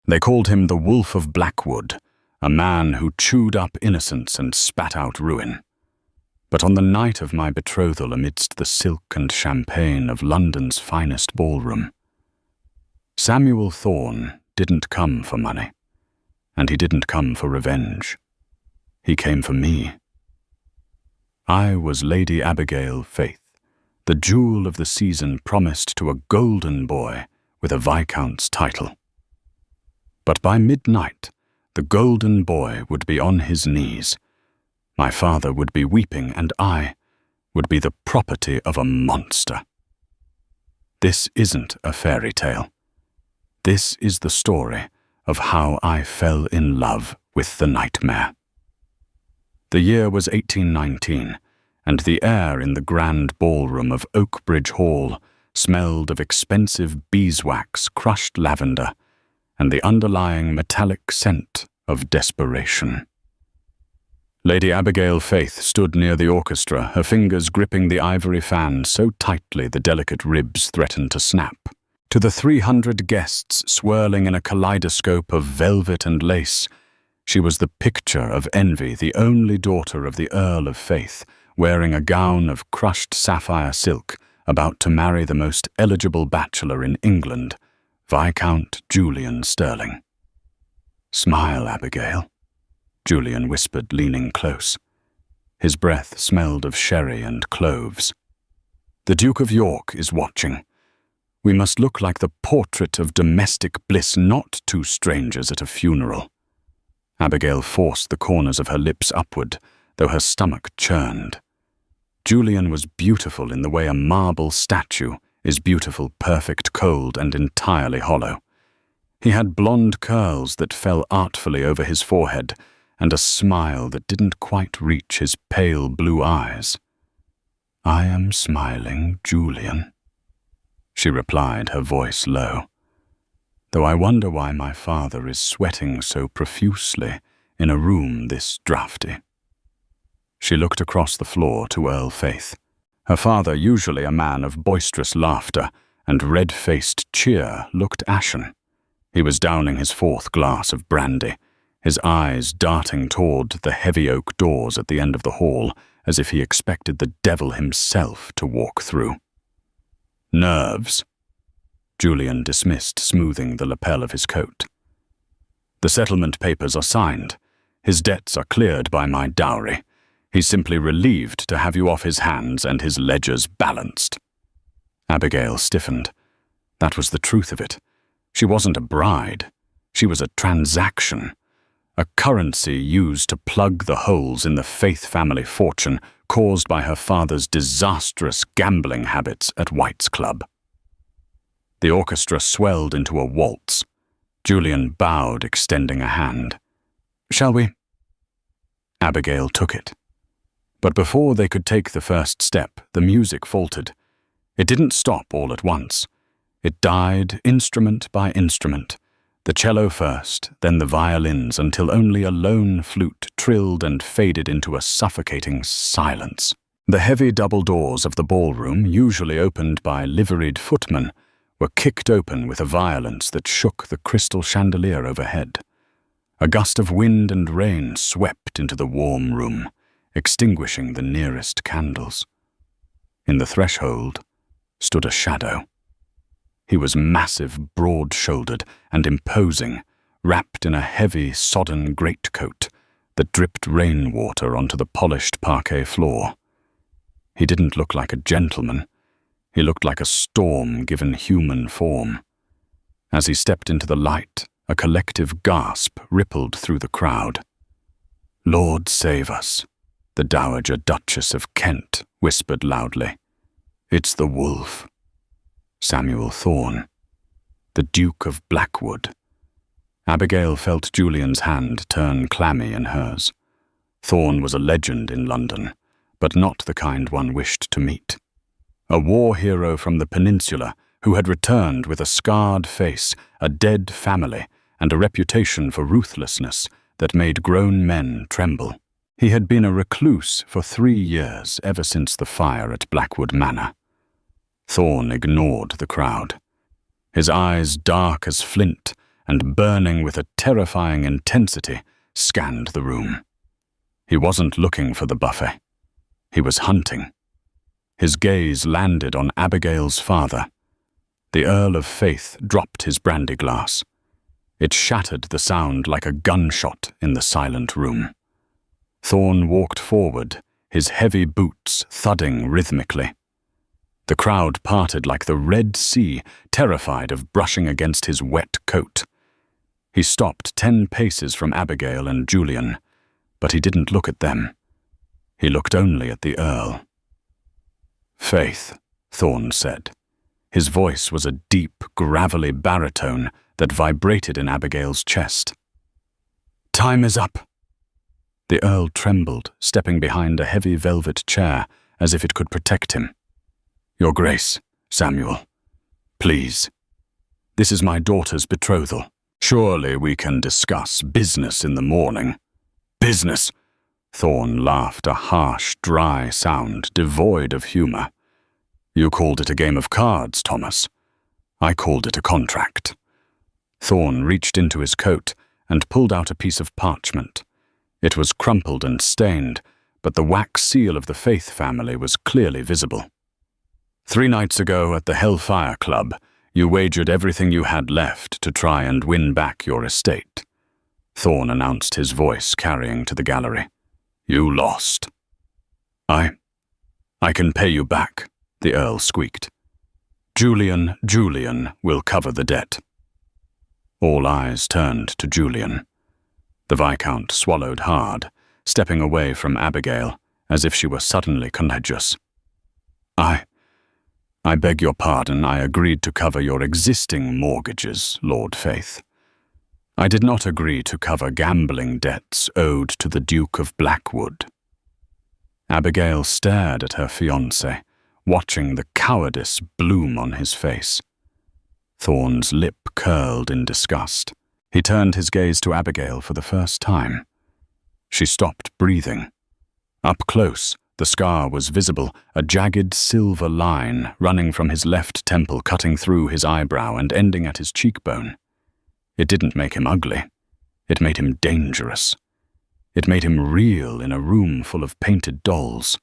They called him the Wolf of Blackwood, a man who chewed up innocence and spat out ruin. But on the night of my betrothal amidst the silk and champagne of London's finest ballroom, Samuel Thorne didn't come for money, and he didn't come for revenge. He came for me. I was Lady Abigail Faith, the jewel of the season promised to a golden boy with a viscount's title. But by midnight, the golden boy would be on his knees. My father would be weeping, and I would be the property of a monster. This isn't a fairy tale. This is the story of how I fell in love with the nightmare. The year was 1819, and the air in the grand ballroom of Oakbridge Hall smelled of expensive beeswax, crushed lavender, and the underlying metallic scent of desperation. Lady Abigail Faith stood near the orchestra, her fingers gripping the ivory fan so tightly the delicate ribs threatened to snap. To the 300 guests swirling in a kaleidoscope of velvet and lace, she was the picture of envy, the only daughter of the Earl of Faith, wearing a gown of crushed sapphire silk, about to marry the most eligible bachelor in England, Viscount Julian Sterling. "Smile, Abigail," Julian whispered, leaning close. His breath smelled of sherry and cloves. "The Duke of York is watching. We must look like the portrait of domestic bliss, not two strangers at a funeral." Abigail forced the corners of her lips upward, though her stomach churned. Julian was beautiful in the way a marble statue is beautiful, perfect, cold, and entirely hollow. He had blonde curls that fell artfully over his forehead, and a smile that didn't quite reach his pale blue eyes. "I am smiling, Julian," she replied, her voice low, "though I wonder why my father is sweating so profusely in a room this draughty." She looked across the floor to Earl Faith. Her father, usually a man of boisterous laughter and red-faced cheer, looked ashen. He was downing his fourth glass of brandy, his eyes darting toward the heavy oak doors at the end of the hall, as if he expected the devil himself to walk through. "Nerves," Julian dismissed, smoothing the lapel of his coat. "The settlement papers are signed. His debts are cleared by my dowry. He's simply relieved to have you off his hands and his ledgers balanced." Abigail stiffened. That was the truth of it. She wasn't a bride. She was a transaction, a currency used to plug the holes in the Faith family fortune caused by her father's disastrous gambling habits at White's Club. The orchestra swelled into a waltz. Julian bowed, extending a hand. "Shall we?" Abigail took it. But before they could take the first step, the music faltered. It didn't stop all at once. It died instrument by instrument, the cello first, then the violins, until only a lone flute trilled and faded into a suffocating silence. The heavy double doors of the ballroom, usually opened by liveried footmen, were kicked open with a violence that shook the crystal chandelier overhead. A gust of wind and rain swept into the warm room, extinguishing the nearest candles. In the threshold stood a shadow. He was massive, broad-shouldered, and imposing, wrapped in a heavy, sodden greatcoat that dripped rainwater onto the polished parquet floor. He didn't look like a gentleman. He looked like a storm given human form. As he stepped into the light, a collective gasp rippled through the crowd. "Lord save us," the Dowager Duchess of Kent whispered loudly. "It's the wolf. Samuel Thorne, the Duke of Blackwood." Abigail felt Julian's hand turn clammy in hers. Thorne was a legend in London, but not the kind one wished to meet. A war hero from the peninsula who had returned with a scarred face, a dead family, and a reputation for ruthlessness that made grown men tremble. He had been a recluse for 3 years, ever since the fire at Blackwood Manor. Thorne ignored the crowd. His eyes dark as flint and, burning with a terrifying intensity, scanned the room. He wasn't looking for the buffet. He was hunting. His gaze landed on Abigail's father. The Earl of Faith dropped his brandy glass. It shattered the sound like a gunshot in the silent room. Thorn walked forward, his heavy boots thudding rhythmically. The crowd parted like the Red Sea, terrified of brushing against his wet coat. He stopped 10 paces from Abigail and Julian, but he didn't look at them. He looked only at the Earl. "Faith," Thorn said. His voice was a deep, gravelly baritone that vibrated in Abigail's chest. "Time is up." The Earl trembled, stepping behind a heavy velvet chair as if it could protect him. "Your Grace, Samuel, please. This is my daughter's betrothal. Surely we can discuss business in the morning." "Business?" Thorn laughed, a harsh, dry sound, devoid of humor. "You called it a game of cards, Thomas. I called it a contract." Thorn reached into his coat and pulled out a piece of parchment. It was crumpled and stained, but the wax seal of the Faith family was clearly visible. "3 nights ago at the Hellfire Club, you wagered everything you had left to try and win back your estate," Thorn announced, his voice carrying to the gallery. "You lost." I can pay you back," the Earl squeaked. Julian will cover the debt." All eyes turned to Julian. The Viscount swallowed hard, stepping away from Abigail as if she were suddenly contagious. I beg your pardon, I agreed to cover your existing mortgages, Lord Faith. I did not agree to cover gambling debts owed to the Duke of Blackwood." Abigail stared at her fiancé, watching the cowardice bloom on his face. Thorn's lip curled in disgust. He turned his gaze to Abigail for the first time. She stopped breathing. Up close, the scar was visible, a jagged silver line running from his left temple, cutting through his eyebrow and ending at his cheekbone. It didn't make him ugly. It made him dangerous. It made him real in a room full of painted dolls.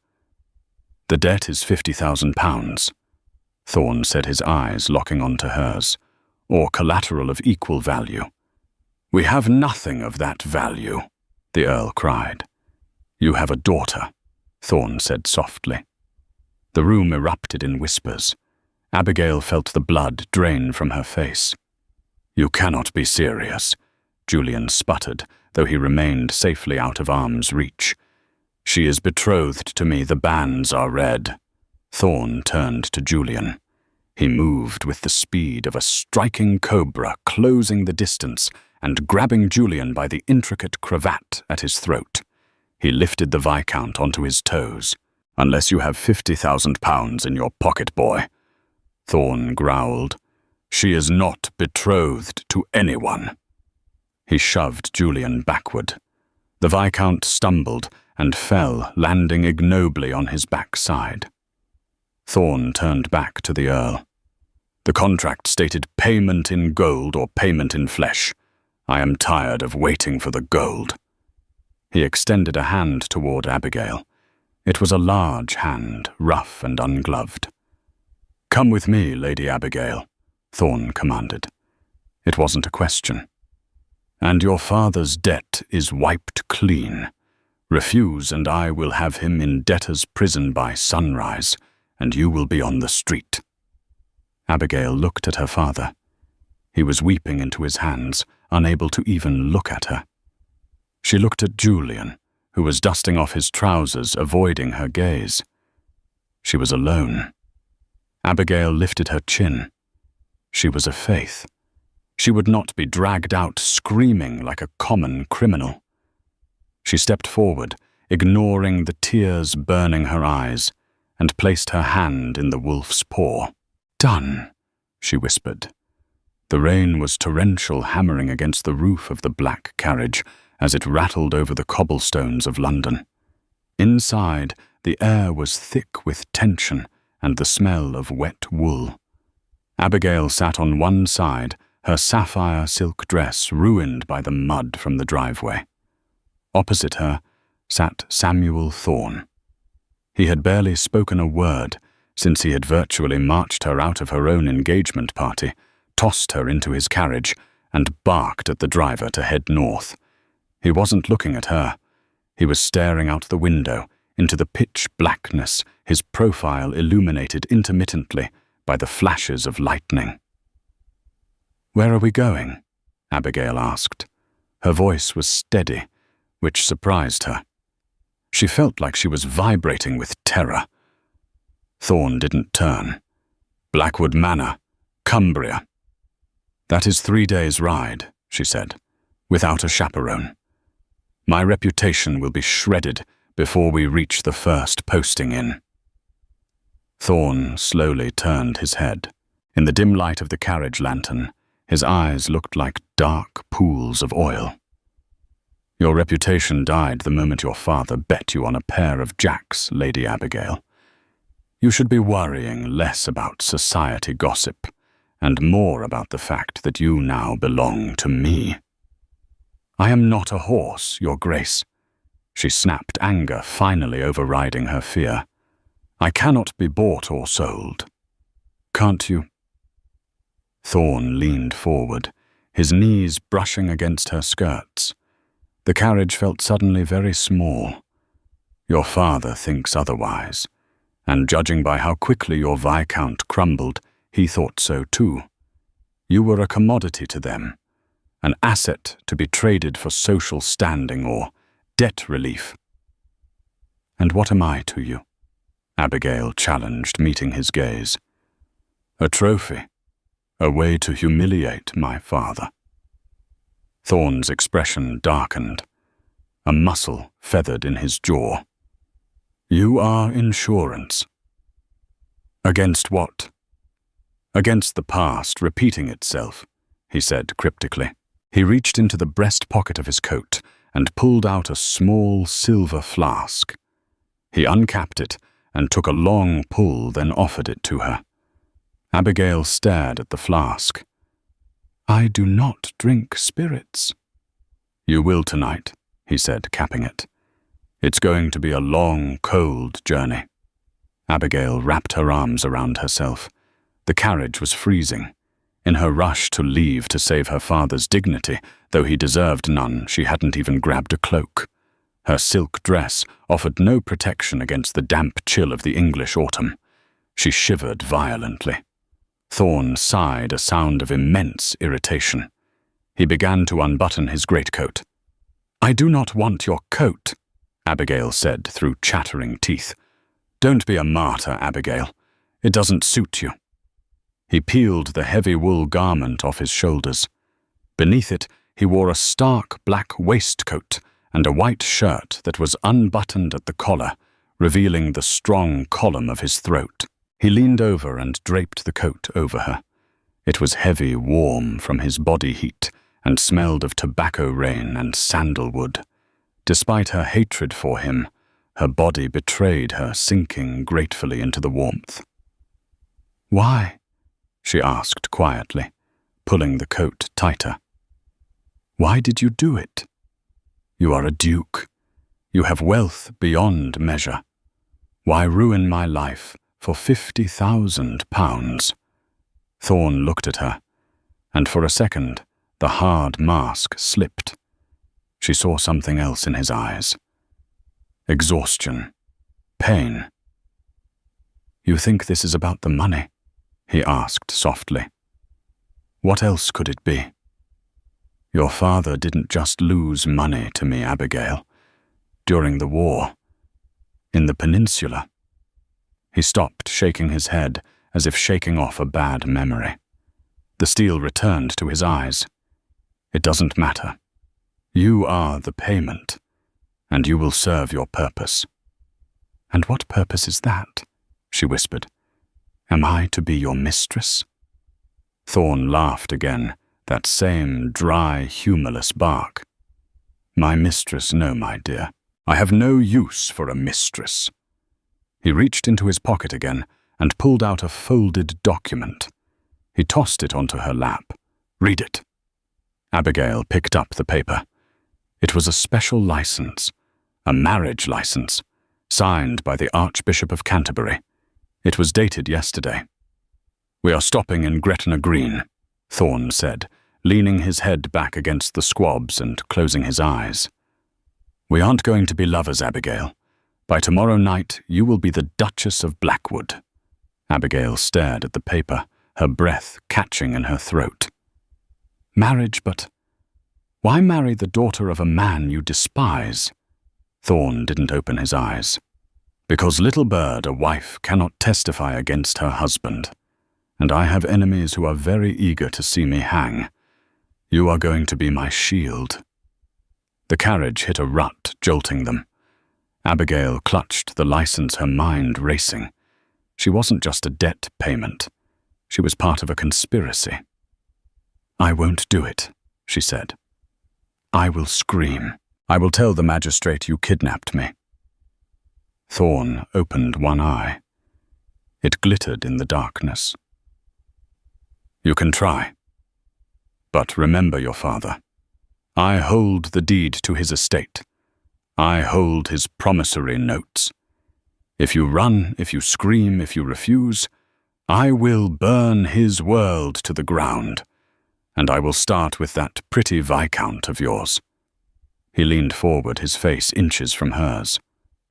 "The debt is £50,000, Thorn said, his eyes locking onto hers, "or collateral of equal value." "We have nothing of that value," the Earl cried. "You have a daughter," Thorn said softly. The room erupted in whispers. Abigail felt the blood drain from her face. "You cannot be serious," Julian sputtered, though he remained safely out of arm's reach. "She is betrothed to me, the banns are red." Thorn turned to Julian. He moved with the speed of a striking cobra, closing the distance and grabbing Julian by the intricate cravat at his throat. He lifted the Viscount onto his toes. "Unless you have £50,000 in your pocket, boy," Thorn growled. "She is not betrothed to anyone." He shoved Julian backward. The Viscount stumbled and fell, landing ignobly on his backside. Thorn turned back to the Earl. "The contract stated payment in gold or payment in flesh. I am tired of waiting for the gold." He extended a hand toward Abigail. It was a large hand, rough and ungloved. "Come with me, Lady Abigail," Thorn commanded. It wasn't a question. "And your father's debt is wiped clean. Refuse and I will have him in debtor's prison by sunrise, and you will be on the street." Abigail looked at her father. He was weeping into his hands, unable to even look at her. She looked at Julian, who was dusting off his trousers, avoiding her gaze. She was alone. Abigail lifted her chin. She was a Faith. She would not be dragged out screaming like a common criminal. She stepped forward, ignoring the tears burning her eyes, and placed her hand in the wolf's paw. "Done," she whispered. The rain was torrential, hammering against the roof of the black carriage as it rattled over the cobblestones of London. Inside, the air was thick with tension and the smell of wet wool. Abigail sat on one side, her sapphire silk dress ruined by the mud from the driveway. Opposite her sat Samuel Thorne. He had barely spoken a word since he had virtually marched her out of her own engagement party, tossed her into his carriage, and barked at the driver to head north. He wasn't looking at her. He was staring out the window into the pitch blackness, his profile illuminated intermittently by the flashes of lightning. "Where are we going?" Abigail asked. Her voice was steady, which surprised her. She felt like she was vibrating with terror. Thorne didn't turn. "Blackwood Manor, Cumbria." "That is 3 days' ride," she said, "without a chaperone. My reputation will be shredded before we reach the first posting inn." Thorne slowly turned his head. In the dim light of the carriage lantern, his eyes looked like dark pools of oil. "Your reputation died the moment your father bet you on a pair of jacks, Lady Abigail. You should be worrying less about society gossip and more about the fact that you now belong to me." "I am not a horse, Your Grace," she snapped, anger finally overriding her fear. "I cannot be bought or sold." "Can't you?" Thorne leaned forward, his knees brushing against her skirts. The carriage felt suddenly very small. "Your father thinks otherwise, and judging by how quickly your Viscount crumbled, he thought so too. You were a commodity to them, an asset to be traded for social standing or debt relief." "And what am I to you?" Abigail challenged, meeting his gaze. "A trophy, a way to humiliate my father." Thorne's expression darkened. A muscle feathered in his jaw. "You are insurance." "Against what?" "Against the past repeating itself," he said cryptically. He reached into the breast pocket of his coat and pulled out a small silver flask. He uncapped it and took a long pull, then offered it to her. Abigail stared at the flask. "I do not drink spirits." "You will tonight," he said, capping it. "It's going to be a long, cold journey." Abigail wrapped her arms around herself. The carriage was freezing. In her rush to leave to save her father's dignity, though he deserved none, she hadn't even grabbed a cloak. Her silk dress offered no protection against the damp chill of the English autumn. She shivered violently. Thorne sighed, a sound of immense irritation. He began to unbutton his greatcoat. "I do not want your coat," Abigail said through chattering teeth. "Don't be a martyr, Abigail. It doesn't suit you." He peeled the heavy wool garment off his shoulders. Beneath it, he wore a stark black waistcoat and a white shirt that was unbuttoned at the collar, revealing the strong column of his throat. He leaned over and draped the coat over her. It was heavy, warm from his body heat, and smelled of tobacco rain and sandalwood. Despite her hatred for him, her body betrayed her, sinking gratefully into the warmth. "Why?" she asked quietly, pulling the coat tighter. "Why did you do it? You are a duke. You have wealth beyond measure. Why ruin my life for £50,000? Thorne looked at her, and for a second the hard mask slipped. She saw something else in his eyes. Exhaustion. Pain. "You think this is about the money?" he asked softly. "What else could it be? Your father didn't just lose money to me, Abigail. During the war. In the peninsula." He stopped, shaking his head as if shaking off a bad memory. The steel returned to his eyes. "It doesn't matter. You are the payment, and you will serve your purpose." "And what purpose is that?" she whispered. "Am I to be your mistress?" Thorne laughed again, that same dry, humorless bark. "My mistress, no, my dear. I have no use for a mistress." He reached into his pocket again and pulled out a folded document. He tossed it onto her lap, Read it." Abigail picked up the paper. It was a special license, a marriage license, signed by the Archbishop of Canterbury. It was dated yesterday. "We are stopping in Gretna Green," Thorne said, leaning his head back against the squabs and closing his eyes. "We aren't going to be lovers, Abigail. By tomorrow night, you will be the Duchess of Blackwood." Abigail stared at the paper, her breath catching in her throat. "Marriage, but why marry the daughter of a man you despise?" Thorne didn't open his eyes. "Because, little bird, a wife cannot testify against her husband, and I have enemies who are very eager to see me hang. You are going to be my shield." The carriage hit a rut, jolting them. Abigail clutched the license, her mind racing. She wasn't just a debt payment. She was part of a conspiracy. "I won't do it," she said. "I will scream. I will tell the magistrate you kidnapped me." Thorne opened one eye. It glittered in the darkness. "You can try. But remember your father. I hold the deed to his estate. I hold his promissory notes. If you run, if you scream, if you refuse, I will burn his world to the ground, and I will start with that pretty Viscount of yours." He leaned forward, his face inches from hers.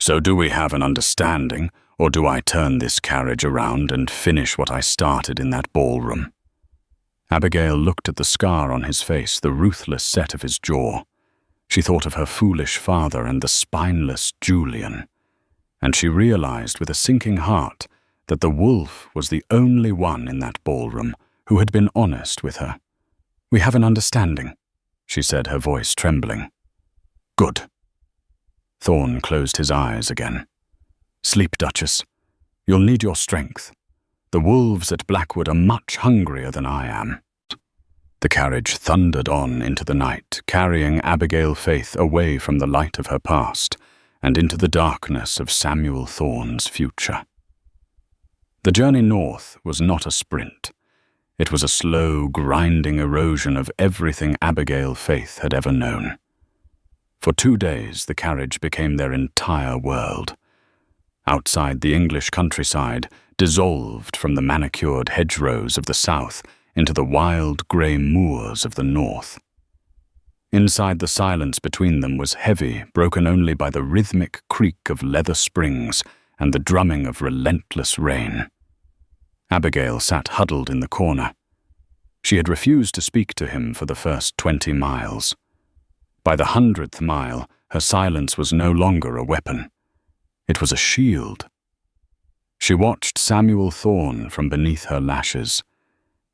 "So do we have an understanding, or do I turn this carriage around and finish what I started in that ballroom?" Abigail looked at the scar on his face, the ruthless set of his jaw. She thought of her foolish father and the spineless Julian, and she realized with a sinking heart that the wolf was the only one in that ballroom who had been honest with her. "We have an understanding," she said, her voice trembling. "Good." Thorne closed his eyes again. "Sleep, Duchess. You'll need your strength. The wolves at Blackwood are much hungrier than I am." The carriage thundered on into the night, carrying Abigail Faith away from the light of her past and into the darkness of Samuel Thorne's future. The journey north was not a sprint. It was a slow, grinding erosion of everything Abigail Faith had ever known. For 2 days, the carriage became their entire world. Outside the English countryside, dissolved from the manicured hedgerows of the south into the wild grey moors of the north. Inside, the silence between them was heavy, broken only by the rhythmic creak of leather springs and the drumming of relentless rain. Abigail sat huddled in the corner. She had refused to speak to him for the first 20 miles. By the 100th mile, her silence was no longer a weapon. It was a shield. She watched Samuel Thorne from beneath her lashes.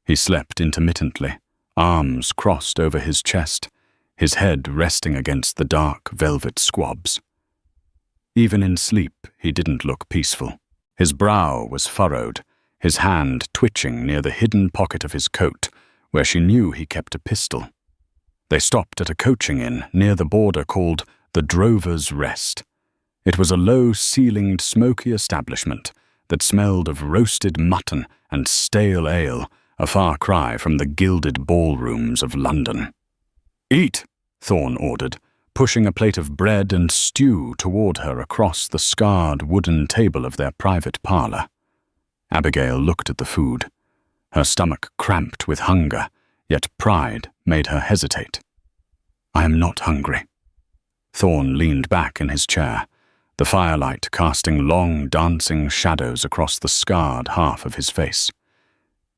He slept intermittently, arms crossed over his chest, his head resting against the dark velvet squabs. Even in sleep, he didn't look peaceful. His brow was furrowed, his hand twitching near the hidden pocket of his coat, where she knew he kept a pistol. They stopped at a coaching inn near the border called the Drover's Rest. It was a low-ceilinged, smoky establishment that smelled of roasted mutton and stale ale, a far cry from the gilded ballrooms of London. "Eat," Thorne ordered, pushing a plate of bread and stew toward her across the scarred wooden table of their private parlour. Abigail looked at the food. Her stomach cramped with hunger, yet pride made her hesitate. "I am not hungry." Thorne leaned back in his chair, the firelight casting long, dancing shadows across the scarred half of his face.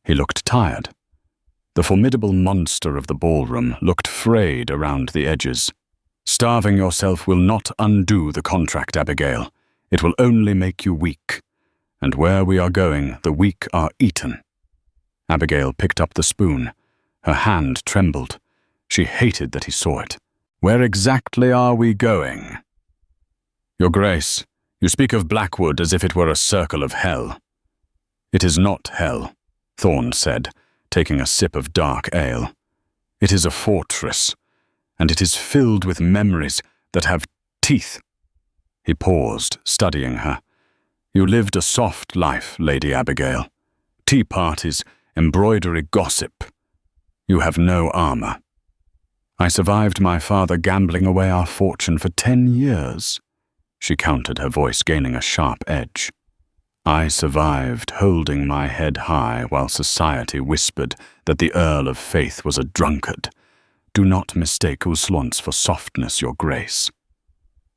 He looked tired. The formidable monster of the ballroom looked frayed around the edges. "Starving yourself will not undo the contract, Abigail. It will only make you weak. And where we are going, the weak are eaten." Abigail picked up the spoon. Her hand trembled. She hated that he saw it. "Where exactly are we going?" "Your Grace, you speak of Blackwood as if it were a circle of hell." "It is not hell," Thorne said, taking a sip of dark ale. "It is a fortress, and it is filled with memories that have teeth." He paused, studying her. "You lived a soft life, Lady Abigail. Tea parties, embroidery gossip. You have no armor. I survived my father gambling away our fortune for 10 years. She countered, her voice gaining a sharp edge. I survived holding my head high while society whispered that the Earl of Faith was a drunkard. Do not mistake Uslance for softness, your grace.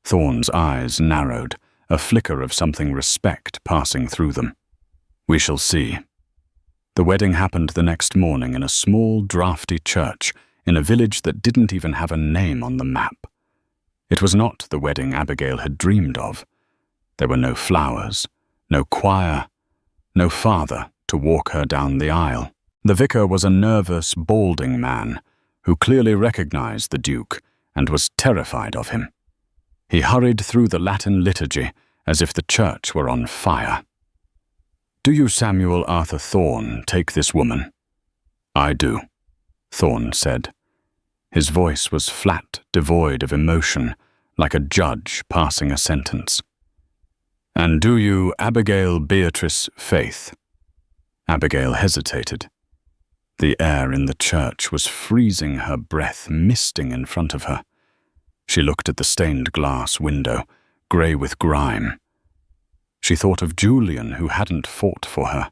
Thorn's eyes narrowed, a flicker of something respect passing through them. We shall see. The wedding happened the next morning in a small, drafty church in a village that didn't even have a name on the map. It was not the wedding Abigail had dreamed of. There were no flowers, no choir, no father to walk her down the aisle. The vicar was a nervous, balding man who clearly recognized the Duke and was terrified of him. He hurried through the Latin liturgy as if the church were on fire. Do you, Samuel Arthur Thorn, take this woman? I do, Thorn said. His voice was flat, devoid of emotion, like a judge passing a sentence. And do you, Abigail Beatrice Faith? Abigail hesitated. The air in the church was freezing, her breath misting in front of her. She looked at the stained glass window, grey with grime. She thought of Julian, who hadn't fought for her.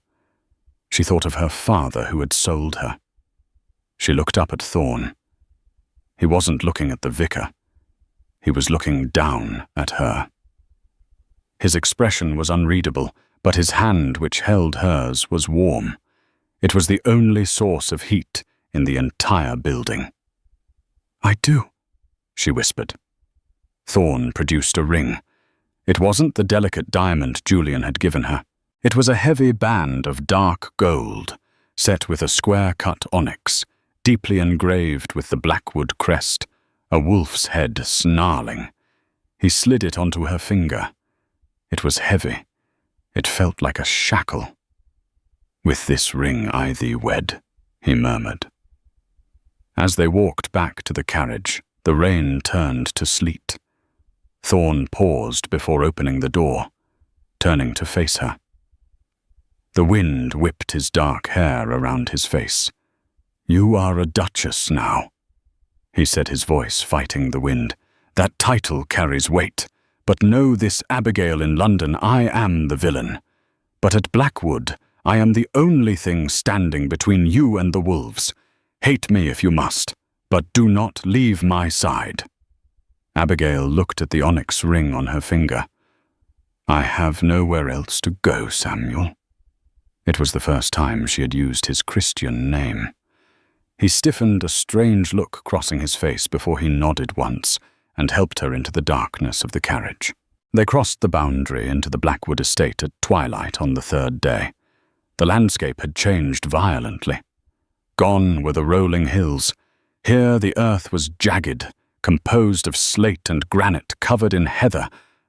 She thought of her father, who had sold her. She looked up at Thorn. He wasn't looking at the vicar. He was looking down at her. His expression was unreadable, but his hand, which held hers, was warm. It was the only source of heat in the entire building. I do, she whispered. Thorn produced a ring. It wasn't the delicate diamond Julian had given her. It was a heavy band of dark gold, set with a square-cut onyx, deeply engraved with the Blackwood crest, a wolf's head snarling. He slid it onto her finger. It was heavy. It felt like a shackle. With this ring I thee wed, he murmured. As they walked back to the carriage, the rain turned to sleet. Thorn paused before opening the door, turning to face her. The wind whipped his dark hair around his face. You are a duchess now, he said, his voice fighting the wind. That title carries weight, but know this, Abigail in London, I am the villain. But at Blackwood, I am the only thing standing between you and the wolves. Hate me if you must, but do not leave my side. Abigail looked at the onyx ring on her finger. I have nowhere else to go, Samuel. It was the first time she had used his Christian name. He stiffened, a strange look crossing his face before he nodded once and helped her into the darkness of the carriage. They crossed the boundary into the Blackwood estate at twilight on the third day. The landscape had changed violently. Gone were the rolling hills. Here the earth was jagged, composed of slate and granite covered in heather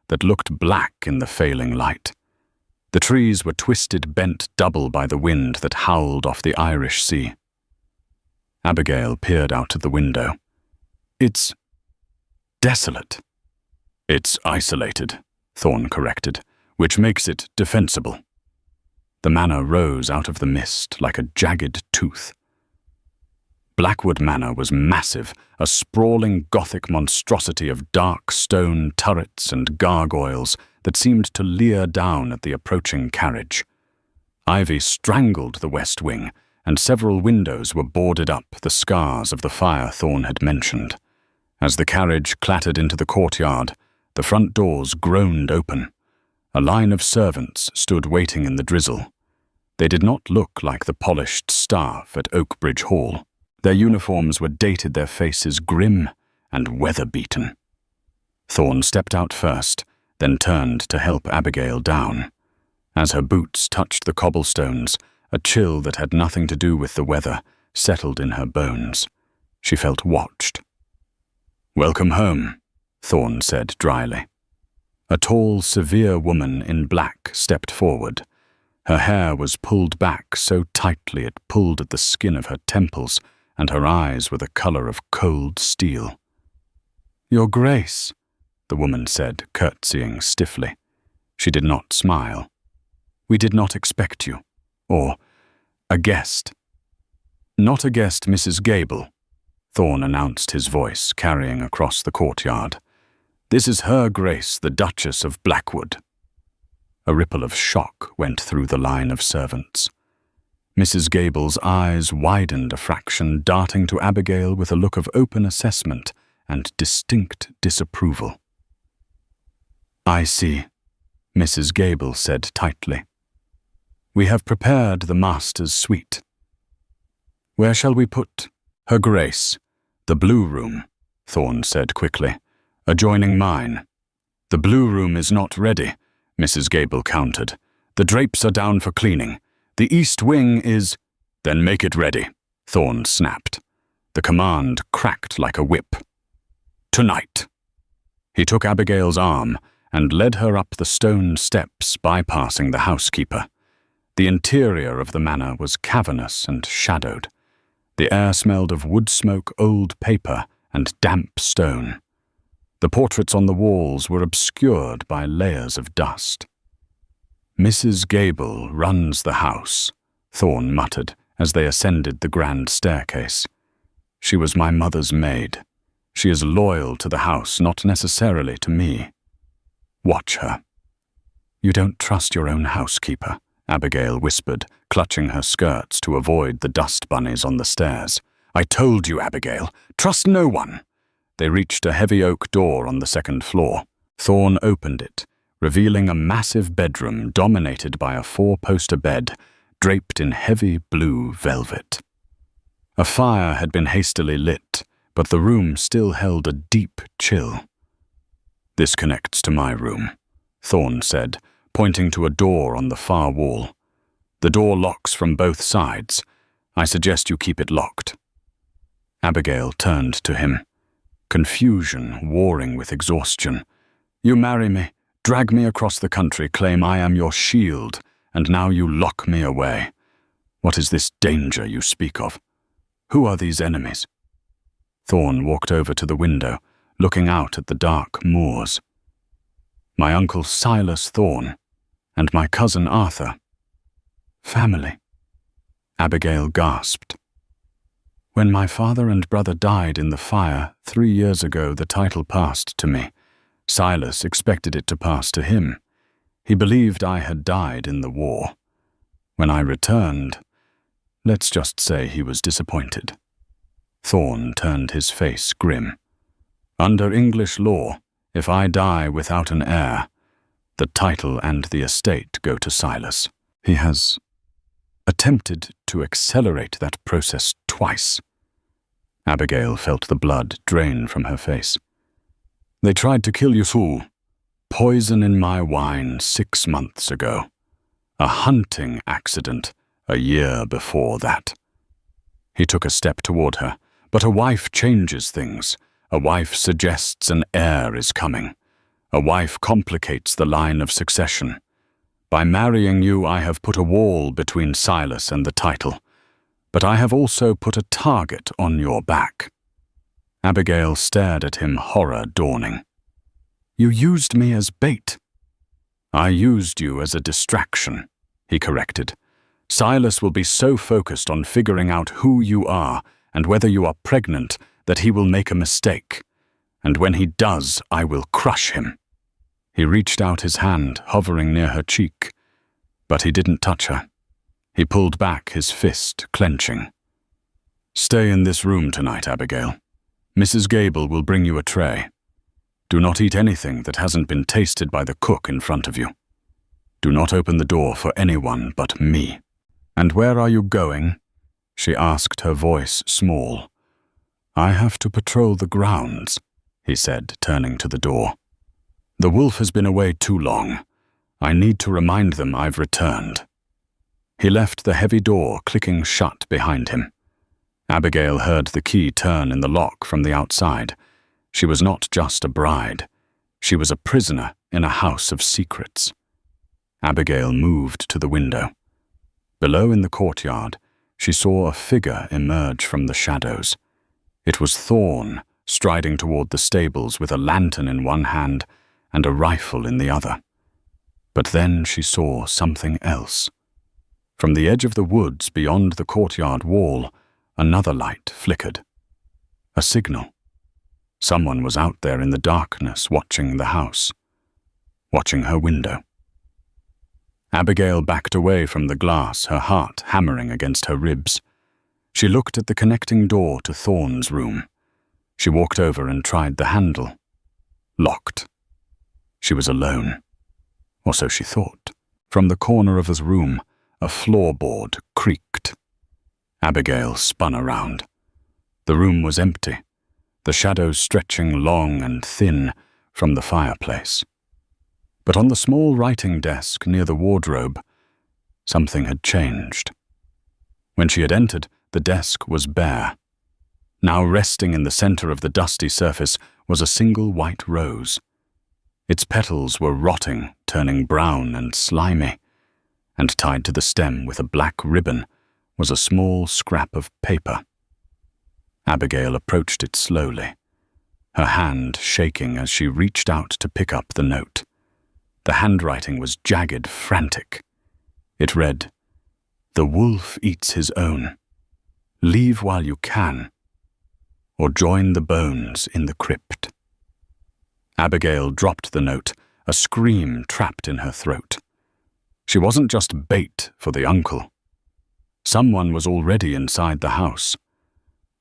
that looked black in the failing light. The trees were twisted, bent double by the wind that howled off the Irish Sea. Abigail peered out of the window. It's desolate. It's isolated, Thorn corrected, which makes it defensible. The manor rose out of the mist like a jagged tooth. Blackwood Manor was massive, a sprawling Gothic monstrosity of dark stone turrets and gargoyles that seemed to leer down at the approaching carriage. Ivy strangled the west wing, and several windows were boarded up, the scars of the fire Thorn had mentioned. As the carriage clattered into the courtyard, the front doors groaned open. A line of servants stood waiting in the drizzle. They did not look like the polished staff at Oakbridge Hall. Their uniforms were dated, their faces grim and weather-beaten. Thorn stepped out first, then turned to help Abigail down. As her boots touched the cobblestones, a chill that had nothing to do with the weather settled in her bones. She felt watched. Welcome home, Thorn said dryly. A tall, severe woman in black stepped forward. Her hair was pulled back so tightly it pulled at the skin of her temples, and her eyes were the color of cold steel. Your Grace, the woman said, curtsying stiffly. She did not smile. We did not expect you. Or a guest. Not a guest, Mrs. Gable, Thorne announced, his voice carrying across the courtyard. This is Her Grace, the Duchess of Blackwood. A ripple of shock went through the line of servants. Mrs. Gable's eyes widened a fraction, darting to Abigail with a look of open assessment and distinct disapproval. I see, Mrs. Gable said tightly. We have prepared the master's suite. Where shall we put Her Grace? The blue room, Thorne said quickly, adjoining mine. The blue room is not ready, Mrs. Gable countered. The drapes are down for cleaning. The east wing is— Then make it ready, Thorne snapped. The command cracked like a whip. Tonight. He took Abigail's arm and led her up the stone steps, bypassing the housekeeper. The interior of the manor was cavernous and shadowed. The air smelled of wood smoke, old paper, and damp stone. The portraits on the walls were obscured by layers of dust. Mrs. Gable runs the house, Thorne muttered as they ascended the grand staircase. She was my mother's maid. She is loyal to the house, not necessarily to me. Watch her. You don't trust your own housekeeper, Abigail whispered, clutching her skirts to avoid the dust bunnies on the stairs. I told you, Abigail, trust no one. They reached a heavy oak door on the second floor. Thorne opened it, revealing a massive bedroom dominated by a 4-poster bed, draped in heavy blue velvet. A fire had been hastily lit, but the room still held a deep chill. This connects to my room, Thorne said, pointing to a door on the far wall. The door locks from both sides. I suggest you keep it locked. Abigail turned to him, confusion warring with exhaustion. You marry me, drag me across the country, claim I am your shield, and now you lock me away. What is this danger you speak of? Who are these enemies? Thorne walked over to the window, looking out at the dark moors. My uncle Silas Thorne, and my cousin Arthur. Family. Abigail gasped. When my father and brother died in the fire 3 years ago, the title passed to me. Silas expected it to pass to him. He believed I had died in the war. When I returned, let's just say he was disappointed. Thorne turned his face grim. Under English law, if I die without an heir, the title and the estate go to Silas. He has attempted to accelerate that process twice. Abigail felt the blood drain from her face. They tried to kill you too. Poison in my wine 6 months ago. A hunting accident a year before that. He took a step toward her, but a wife changes things. A wife suggests an heir is coming. A wife complicates the line of succession. By marrying you, I have put a wall between Silas and the title, but I have also put a target on your back. Abigail stared at him, horror dawning. You used me as bait. I used you as a distraction, he corrected. Silas will be so focused on figuring out who you are and whether you are pregnant that he will make a mistake. And when he does, I will crush him. He reached out his hand, hovering near her cheek, but he didn't touch her. He pulled back, his fist clenching. Stay in this room tonight, Abigail. Mrs. Gable will bring you a tray. Do not eat anything that hasn't been tasted by the cook in front of you. Do not open the door for anyone but me. And where are you going? She asked, her voice small. I have to patrol the grounds, he said, turning to the door. The wolf has been away too long. I need to remind them I've returned. He left the heavy door clicking shut behind him. Abigail heard the key turn in the lock from the outside. She was not just a bride. She was a prisoner in a house of secrets. Abigail moved to the window. Below in the courtyard, she saw a figure emerge from the shadows. It was Thorne, striding toward the stables with a lantern in one hand and a rifle in the other. But then she saw something else. From the edge of the woods beyond the courtyard wall, another light flickered. A signal. Someone was out there in the darkness watching the house, watching her window. Abigail backed away from the glass, her heart hammering against her ribs. She looked at the connecting door to Thorne's room. She walked over and tried the handle. Locked. She was alone. Or so she thought. From the corner of his room, a floorboard creaked. Abigail spun around. The room was empty, the shadows stretching long and thin from the fireplace. But on the small writing desk near the wardrobe, something had changed. When she had entered, the desk was bare. Now resting in the center of the dusty surface was a single white rose. Its petals were rotting, turning brown and slimy, and tied to the stem with a black ribbon was a small scrap of paper. Abigail approached it slowly, her hand shaking as she reached out to pick up the note. The handwriting was jagged, frantic. It read, "The wolf eats his own. Leave while you can, or join the bones in the crypt." Abigail dropped the note, a scream trapped in her throat. She wasn't just bait for the uncle. Someone was already inside the house.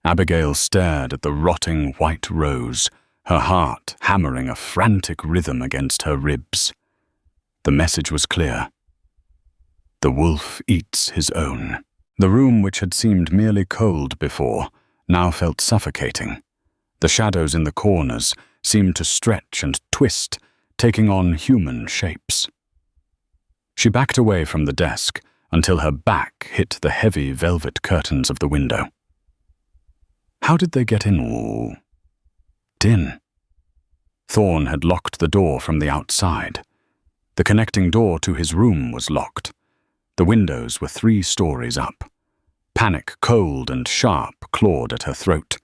Abigail stared at the rotting white rose, her heart hammering a frantic rhythm against her ribs. The message was clear. The wolf eats his own. The room, which had seemed merely cold before, now felt suffocating. The shadows in the corners seemed to stretch and twist, taking on human shapes. She backed away from the desk until her back hit the heavy velvet curtains of the window. How did they get in? Thorne had locked the door from the outside. The connecting door to his room was locked. The windows were 3 stories up. Panic, cold and sharp, clawed at her throat.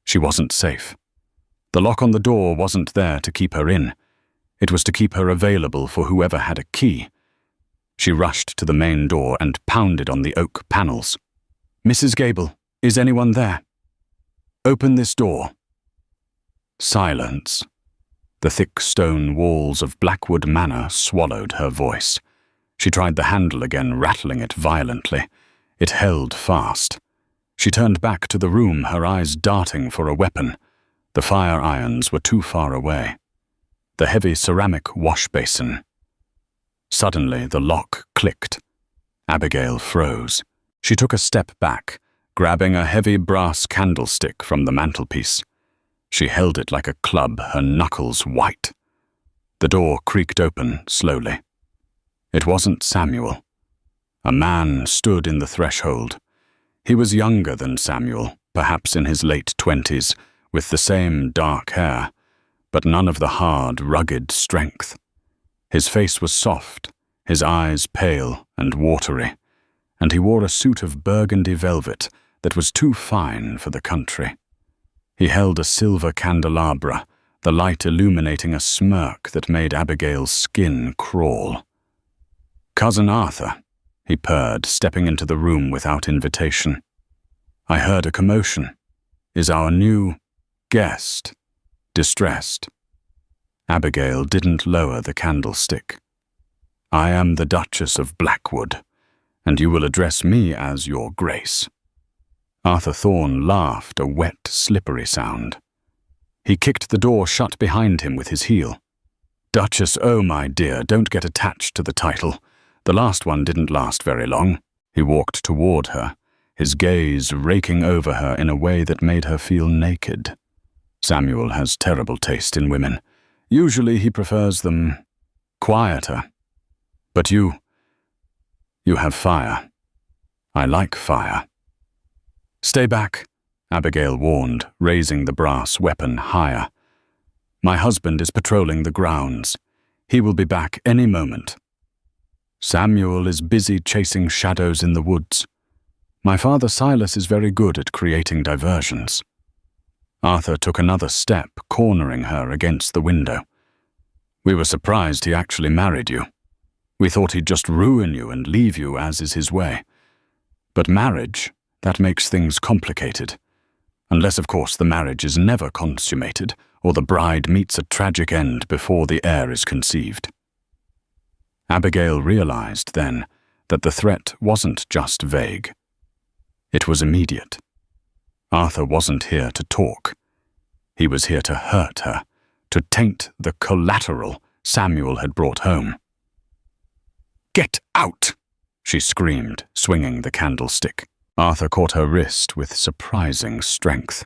She wasn't safe. The lock on the door wasn't there to keep her in. It was to keep her available for whoever had a key. She rushed to the main door and pounded on the oak panels. "Mrs. Gable, is anyone there? Open this door." Silence. The thick stone walls of Blackwood Manor swallowed her voice. She tried the handle again, rattling it violently. It held fast. She turned back to the room, her eyes darting for a weapon. The fire irons were too far away. The heavy ceramic wash basin. Suddenly, the lock clicked. Abigail froze. She took a step back, grabbing a heavy brass candlestick from the mantelpiece. She held it like a club, her knuckles white. The door creaked open slowly. It wasn't Samuel. A man stood in the threshold. He was younger than Samuel, perhaps in his late 20s, with the same dark hair, but none of the hard, rugged strength. His face was soft, his eyes pale and watery, and he wore a suit of burgundy velvet that was too fine for the country. He held a silver candelabra, the light illuminating a smirk that made Abigail's skin crawl. "Cousin Arthur," he purred, stepping into the room without invitation. "I heard a commotion. Is our new guest distressed?" Abigail didn't lower the candlestick. "I am the Duchess of Blackwood, and you will address me as your grace." Arthur Thorne laughed, a wet, slippery sound. He kicked the door shut behind him with his heel. "Duchess, oh my dear, don't get attached to the title. The last one didn't last very long." He walked toward her, his gaze raking over her in a way that made her feel naked. Samuel has terrible taste in women. Usually he prefers them quieter. But you have fire. I like fire. "Stay back," Abigail warned, raising the brass weapon higher. "My husband is patrolling the grounds. He will be back any moment." "Samuel is busy chasing shadows in the woods. My father Silas is very good at creating diversions." Arthur took another step, cornering her against the window. "We were surprised he actually married you. We thought he'd just ruin you and leave you as is his way. But marriage, That makes things complicated. Unless, of course, the marriage is never consummated, or the bride meets a tragic end before the heir is conceived. Abigail realized, then, that the threat wasn't just vague. It was immediate. Arthur wasn't here to talk. He was here to hurt her, to taint the collateral Samuel had brought home. "Get out!" she screamed, swinging the candlestick. Arthur caught her wrist with surprising strength.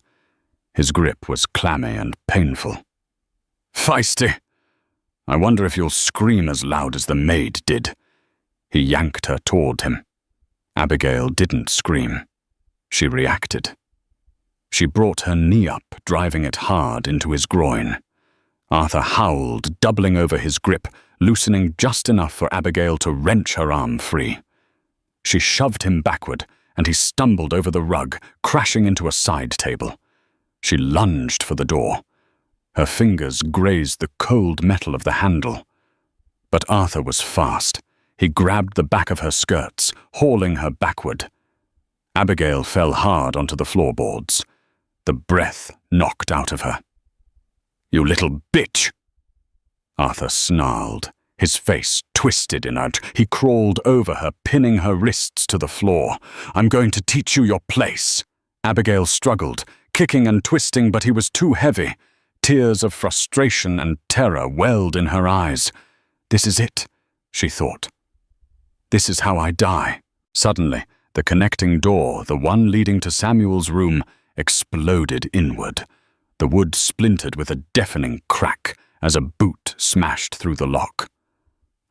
His grip was clammy and painful. "Feisty! I wonder if you'll scream as loud as the maid did." He yanked her toward him. Abigail didn't scream. She reacted. She brought her knee up, driving it hard into his groin. Arthur howled, doubling over his grip, loosening just enough for Abigail to wrench her arm free. She shoved him backward, and he stumbled over the rug, crashing into a side table. She lunged for the door. Her fingers grazed the cold metal of the handle. But Arthur was fast. He grabbed the back of her skirts, hauling her backward. Abigail fell hard onto the floorboards. The breath knocked out of her. "You little bitch!" Arthur snarled. His face twisted inert. He crawled over her, pinning her wrists to the floor. "I'm going to teach you your place." Abigail struggled, kicking and twisting, but he was too heavy. Tears of frustration and terror welled in her eyes. "This is it," she thought. "This is how I die." Suddenly, the connecting door, the one leading to Samuel's room, exploded inward. The wood splintered with a deafening crack as a boot smashed through the lock.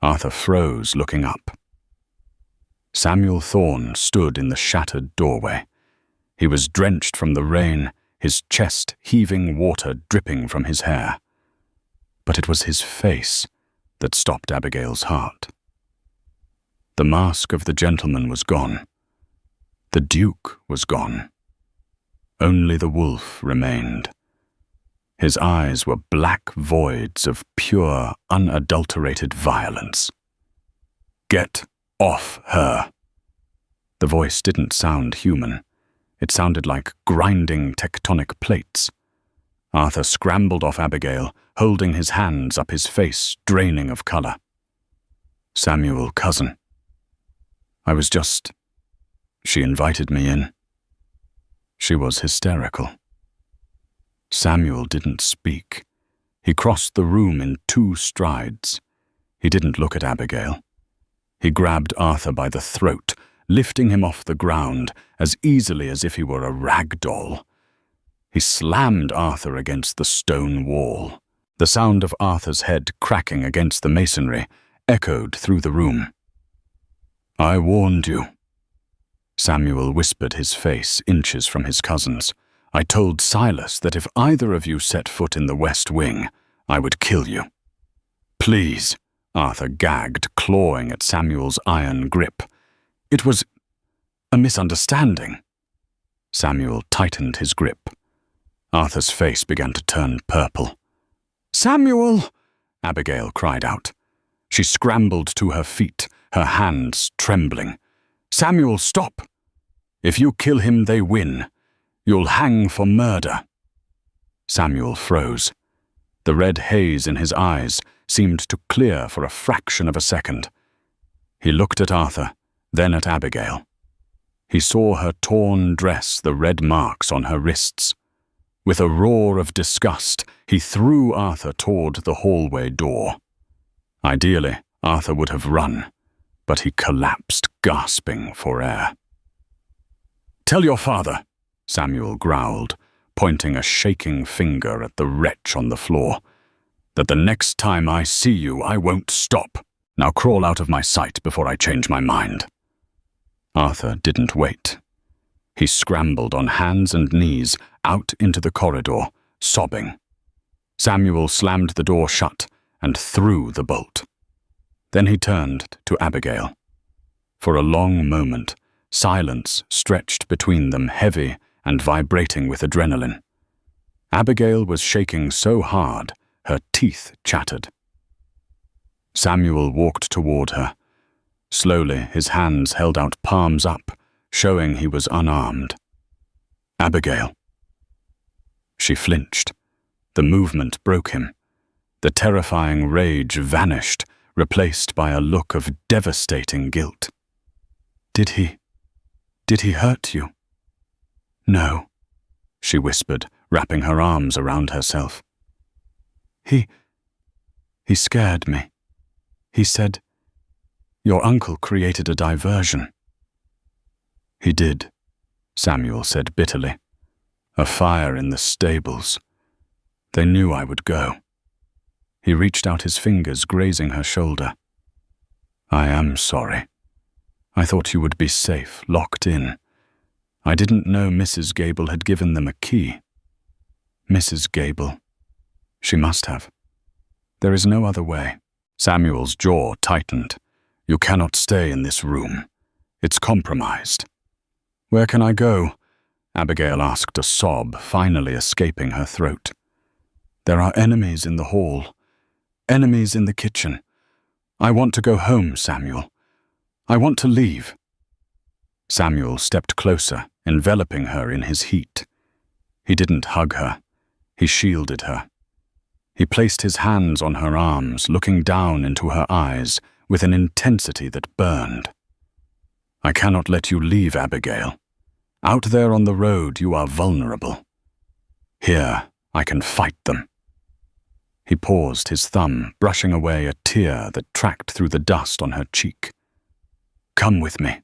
Arthur froze, looking up. Samuel Thorne stood in the shattered doorway. He was drenched from the rain, his chest heaving, water dripping from his hair. But it was his face that stopped Abigail's heart. The mask of the gentleman was gone. The Duke was gone. Only the wolf remained. His eyes were black voids of pure, unadulterated violence. "Get off her!" The voice didn't sound human. It sounded like grinding tectonic plates. Arthur scrambled off Abigail, holding his hands up his face, draining of color. "Samuel, cousin. She invited me in." She was hysterical. Samuel didn't speak. He crossed the room in 2 strides. He didn't look at Abigail. He grabbed Arthur by the throat, lifting him off the ground as easily as if he were a rag doll. He slammed Arthur against the stone wall. The sound of Arthur's head cracking against the masonry echoed through the room. "I warned you." Samuel whispered, his face inches from his cousin's. "I told Silas that if either of you set foot in the West Wing, I would kill you." "Please," Arthur gagged, clawing at Samuel's iron grip. "It was a misunderstanding." Samuel tightened his grip. Arthur's face began to turn purple. "Samuel!" Abigail cried out. She scrambled to her feet, her hands trembling. "Samuel, stop! If you kill him, they win. You'll hang for murder." Samuel froze. The red haze in his eyes seemed to clear for a fraction of a second. He looked at Arthur, then at Abigail. He saw her torn dress, the red marks on her wrists. With a roar of disgust, he threw Arthur toward the hallway door. Ideally, Arthur would have run, but he collapsed, gasping for air. "Tell your father," Samuel growled, pointing a shaking finger at the wretch on the floor, "that the next time I see you, I won't stop. Now crawl out of my sight before I change my mind." Arthur didn't wait. He scrambled on hands and knees out into the corridor, sobbing. Samuel slammed the door shut and threw the bolt. Then he turned to Abigail. For a long moment, silence stretched between them, heavy and vibrating with adrenaline. Abigail was shaking so hard, her teeth chattered. Samuel walked toward her. Slowly, his hands held out, palms up, showing he was unarmed. "Abigail." She flinched. The movement broke him. The terrifying rage vanished, replaced by a look of devastating guilt. Did he hurt you?" "No," she whispered, wrapping her arms around herself. He scared me. He said, 'Your uncle created a diversion.'" "He did," Samuel said bitterly. "A fire in the stables. They knew I would go." He reached out his fingers, grazing her shoulder. "I am sorry. I thought you would be safe, locked in. I didn't know Mrs. Gable had given them a key." "Mrs. Gable. She must have. There is no other way." Samuel's jaw tightened. "You cannot stay in this room. It's compromised." "Where can I go?" Abigail asked, a sob finally escaping her throat. "There are enemies in the hall. Enemies in the kitchen. I want to go home, Samuel. I want to leave." Samuel stepped closer, enveloping her in his heat. He didn't hug her. He shielded her. He placed his hands on her arms, looking down into her eyes with an intensity that burned. "I cannot let you leave, Abigail. Out there on the road, you are vulnerable. Here, I can fight them." He paused, his thumb brushing away a tear that tracked through the dust on her cheek. "Come with me."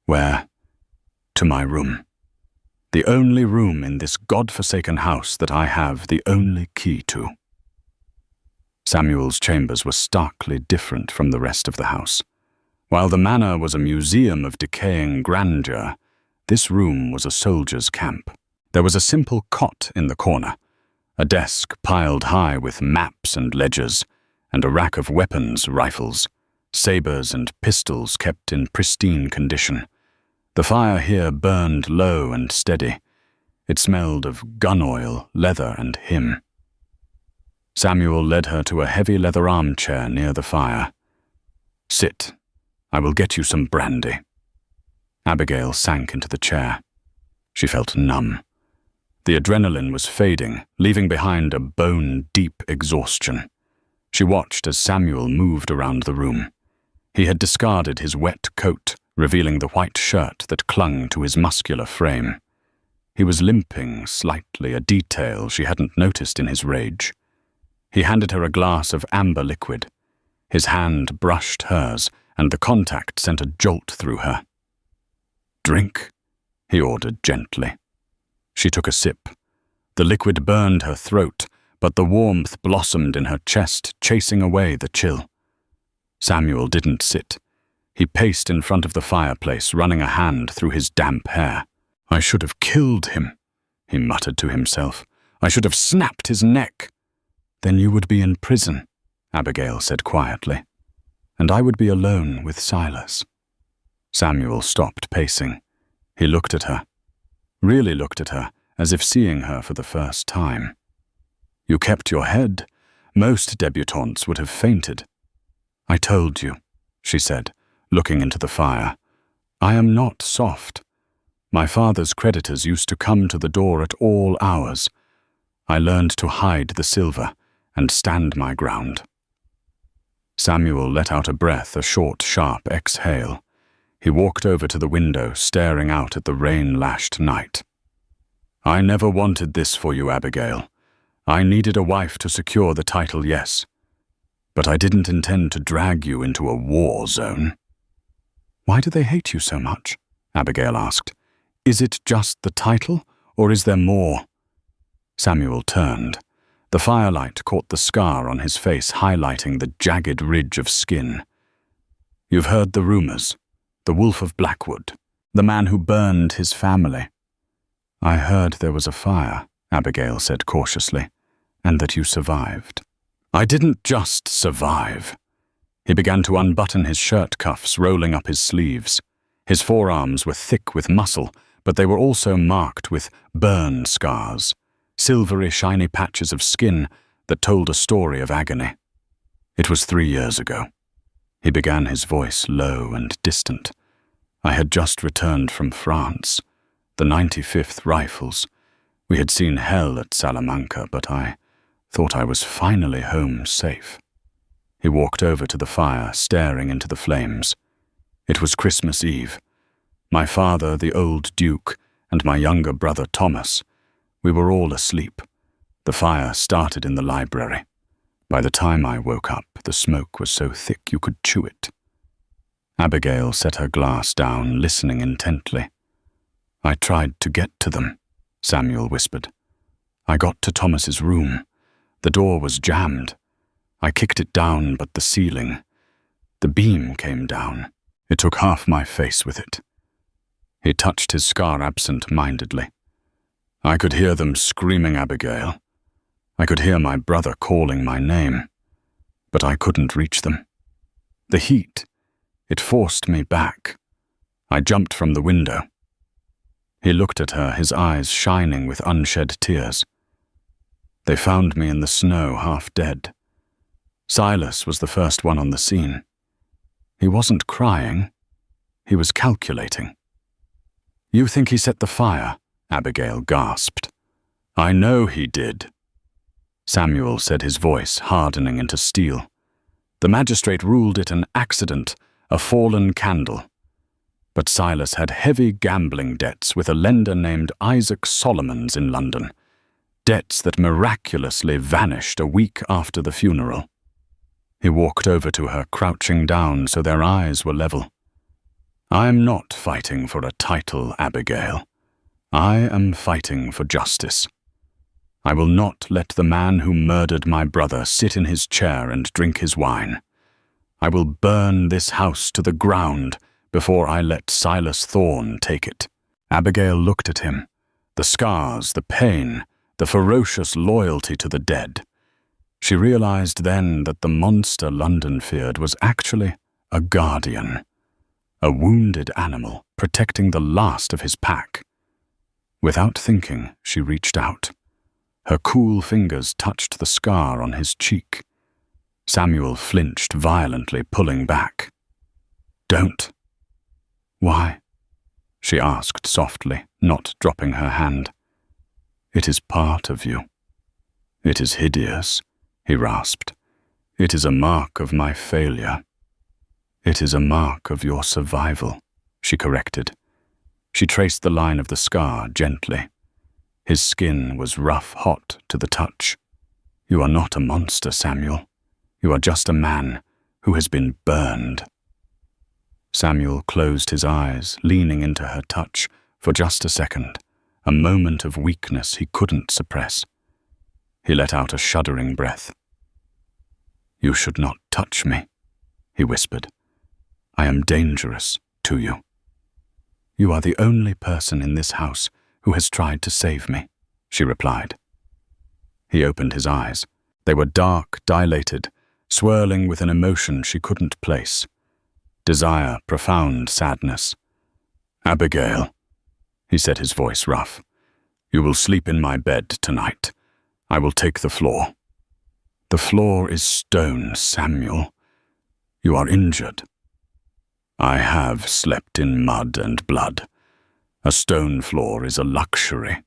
"Where?" "To my room. The only room in this God-forsaken house that I have the only key to." Samuel's chambers were starkly different from the rest of the house. While the manor was a museum of decaying grandeur, this room was a soldier's camp. There was a simple cot in the corner, a desk piled high with maps and ledgers, and a rack of weapons, rifles, sabers and pistols kept in pristine condition. The fire here burned low and steady. It smelled of gun oil, leather, and him. Samuel led her to a heavy leather armchair near the fire. "Sit. I will get you some brandy." Abigail sank into the chair. She felt numb. The adrenaline was fading, leaving behind a bone-deep exhaustion. She watched as Samuel moved around the room. He had discarded his wet coat, revealing the white shirt that clung to his muscular frame. He was limping slightly, a detail she hadn't noticed in his rage. He handed her a glass of amber liquid. His hand brushed hers, and the contact sent a jolt through her. "Drink," he ordered gently. She took a sip. The liquid burned her throat, but the warmth blossomed in her chest, chasing away the chill. Samuel didn't sit. He paced in front of the fireplace, running a hand through his damp hair. "I should have killed him," he muttered to himself. "I should have snapped his neck." "Then you would be in prison," Abigail said quietly. "And I would be alone with Silas." Samuel stopped pacing. He looked at her. Really looked at her, as if seeing her for the first time. "You kept your head. Most debutantes would have fainted." "I told you," she said, looking into the fire. "I am not soft. My father's creditors used to come to the door at all hours. I learned to hide the silver and stand my ground." Samuel let out a breath, a short, sharp exhale. He walked over to the window, staring out at the rain-lashed night. "I never wanted this for you, Abigail. I needed a wife to secure the title, yes. But I didn't intend to drag you into a war zone." "Why do they hate you so much?" Abigail asked. "Is it just the title, or is there more?" Samuel turned. The firelight caught the scar on his face, highlighting the jagged ridge of skin. "You've heard the rumors. The Wolf of Blackwood. The man who burned his family." "I heard there was a fire," Abigail said cautiously, "and that you survived." "I didn't just survive." He began to unbutton his shirt cuffs, rolling up his sleeves. His forearms were thick with muscle, but they were also marked with burn scars, silvery, shiny patches of skin that told a story of agony. "It was 3 years ago." He began, his voice low and distant. I had just returned from France, the 95th Rifles. We had seen hell at Salamanca, but I thought I was finally home safe. He walked over to the fire, staring into the flames. It was Christmas Eve. My father, the old Duke, and my younger brother Thomas. We were all asleep. The fire started in the library. By the time I woke up, the smoke was so thick you could chew it. Abigail set her glass down, listening intently. "I tried to get to them," Samuel whispered. "I got to Thomas's room. The door was jammed. I kicked it down, but the ceiling, the beam came down. It took half my face with it." He touched his scar absent-mindedly. "I could hear them screaming, Abigail. I could hear my brother calling my name, but I couldn't reach them. The heat, it forced me back. I jumped from the window." He looked at her, his eyes shining with unshed tears. "They found me in the snow, half dead. Silas was the first one on the scene. He wasn't crying. He was calculating." "You think he set the fire?" Abigail gasped. "I know he did," Samuel said, his voice hardening into steel. "The magistrate ruled it an accident, a fallen candle. But Silas had heavy gambling debts with a lender named Isaac Solomons in London, debts that miraculously vanished a week after the funeral." He walked over to her, crouching down so their eyes were level. "I'm not fighting for a title, Abigail. I am fighting for justice. I will not let the man who murdered my brother sit in his chair and drink his wine. I will burn this house to the ground before I let Silas Thorne take it." Abigail looked at him. The scars, the pain, the ferocious loyalty to the dead. She realized then that the monster London feared was actually a guardian, a wounded animal protecting the last of his pack. Without thinking, she reached out. Her cool fingers touched the scar on his cheek. Samuel flinched violently, pulling back. "Don't." "Why?" she asked softly, not dropping her hand. "It is part of you." "It is hideous," he rasped. "It is a mark of my failure." "It is a mark of your survival," she corrected. She traced the line of the scar gently. His skin was rough hot to the touch. "You are not a monster, Samuel. You are just a man who has been burned." Samuel closed his eyes, leaning into her touch for just a second, a moment of weakness he couldn't suppress. He let out a shuddering breath. "You should not touch me," he whispered. "I am dangerous to you." "You are the only person in this house who has tried to save me," she replied. He opened his eyes. They were dark, dilated, swirling with an emotion she couldn't place. Desire, profound sadness. "Abigail," he said, his voice rough, "you will sleep in my bed tonight. I will take the floor." "The floor is stone, Samuel. You are injured." "I have slept in mud and blood. A stone floor is a luxury."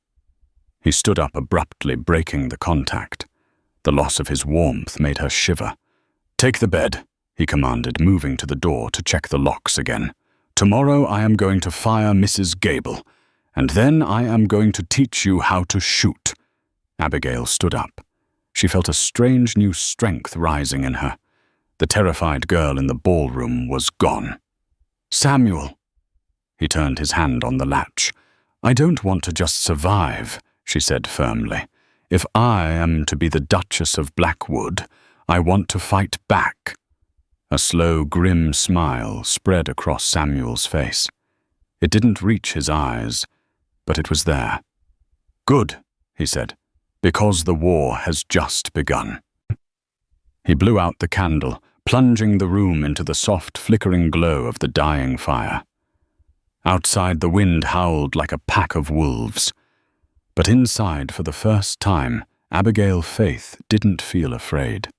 He stood up abruptly, breaking the contact. The loss of his warmth made her shiver. "Take the bed," he commanded, moving to the door to check the locks again. "Tomorrow I am going to fire Mrs. Gable, and then I am going to teach you how to shoot." Abigail stood up. She felt a strange new strength rising in her. The terrified girl in the ballroom was gone. "Samuel!" He turned his hand on the latch. "I don't want to just survive," she said firmly. "If I am to be the Duchess of Blackwood, I want to fight back." A slow, grim smile spread across Samuel's face. It didn't reach his eyes, but it was there. "Good," he said, "because the war has just begun." He blew out the candle, plunging the room into the soft, flickering glow of the dying fire. Outside, the wind howled like a pack of wolves. But inside, for the first time, Abigail Faith didn't feel afraid.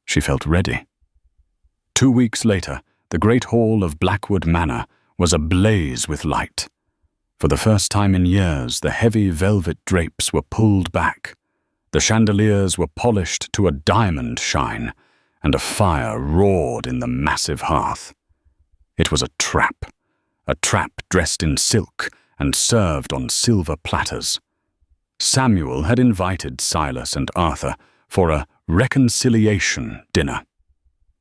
She felt ready. 2 weeks later, the great hall of Blackwood Manor was ablaze with light. For the first time in years, the heavy velvet drapes were pulled back. The chandeliers were polished to a diamond shine, and a fire roared in the massive hearth. It was a trap dressed in silk and served on silver platters. Samuel had invited Silas and Arthur for a reconciliation dinner.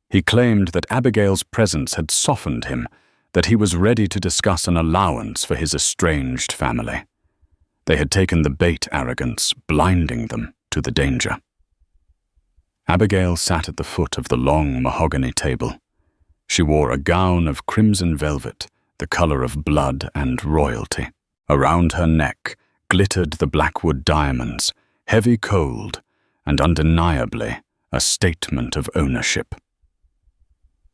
He claimed that Abigail's presence had softened him, that he was ready to discuss an allowance for his estranged family. They had taken the bait arrogance, blinding them to the danger. Abigail sat at the foot of the long mahogany table. She wore a gown of crimson velvet, the color of blood and royalty. Around her neck glittered the Blackwood diamonds, heavy gold, and undeniably a statement of ownership.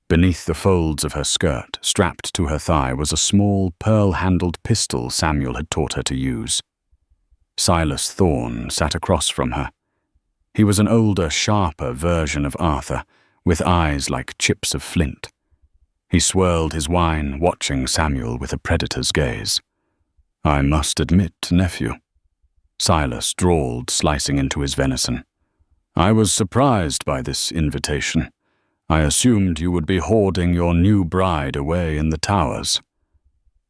Beneath the folds of her skirt, strapped to her thigh, was a small pearl-handled pistol Samuel had taught her to use. Silas Thorne sat across from her. He was an older, sharper version of Arthur, with eyes like chips of flint. He swirled his wine, watching Samuel with a predator's gaze. "I must admit, nephew," Silas drawled, slicing into his venison, "I was surprised by this invitation. I assumed you would be hoarding your new bride away in the towers."